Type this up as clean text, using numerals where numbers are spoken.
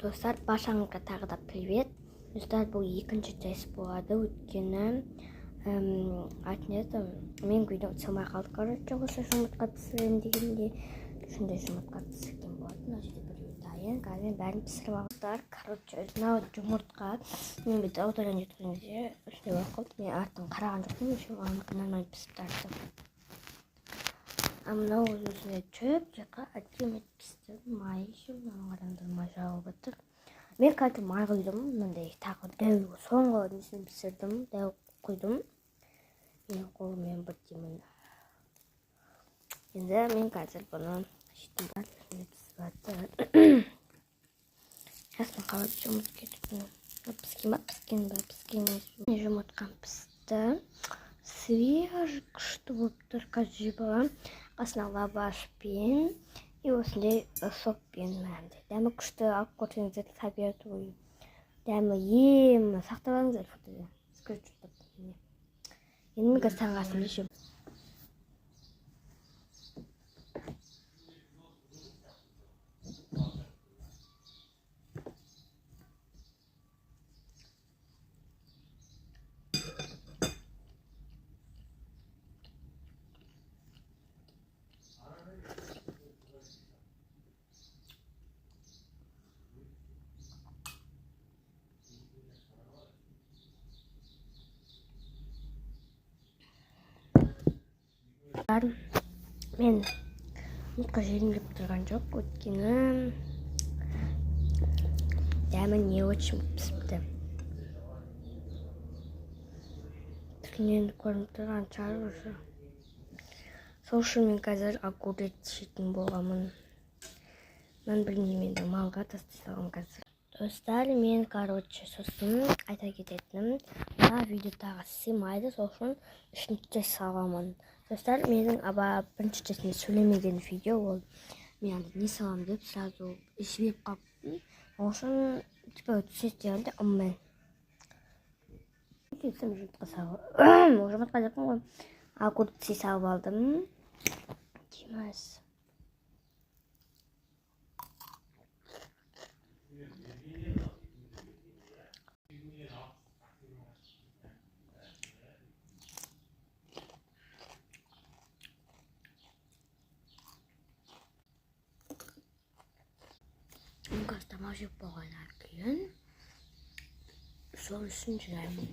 Достар, баршаңызға тағы да привет. Достар, бұл екінші тест болады. Өйткені мен видео түсірмей қалды. Короче, осы жұмыртқа пісіремін дегенде сондай жұмыртқа пісірген болатын. Мына жерде біреуі дайын. Қазір мен бәрін пісіріп алдым. Короче, мынау жұмыртқа мен бүйтіп аударған жеткенде осындай болып қалды. Мен артын қараған жоқпын, оныкі нормально пісіп тартты. Мынау өзіне чөп, жаққа әдемі пісті. Май ішім, мынау қараңдар май жағып жатыр. Мен қазір май құйдым, мынандай тағы дәу соңғы несін пісірдім, дәу құйдым. Мен қолыммен бірдемін. Енді мен қазір бұны шеттім бар, үстіне пісіп жатыр. Жасын қалады жұмыртқа кетіп. Піскен емес. Жұмыртқам пісті. Свежий, күшті болып тұр, қазір жібі. Қасына лавашпен и осындай соппен мәнді. Дәмі күшті, алып көрсеңіздер, советую. Дәмі ем, сақтап алыңыздар фотода. Енді мен қазір таңғы асымды ішемін. Мен жұмыртқа жегім келіп тұрған жоқ, өйткені дәмі не очень пісіпті. Түрінен көрініп тұрған шығар уже. Сол үшін мен қазір огурец жейтін болғамын. Мен білмеймін, енді малға тастай салғам қазір. Достар, мен сосын айта кететінім, мына видеодағы сыймайды, сол үшін үшінші саламын. Достар, менің бірінші тесіне сөйлемеген видео ол. Мен не салам деп сразу жіберіп қалыптым. Сол үшін түсет дегенде ұммен. Жұмыртқа жақын ғой. Огурцы салып алдым. Демас. Қазір тамақ жеп болғаннан кейін сол үшін жүремін.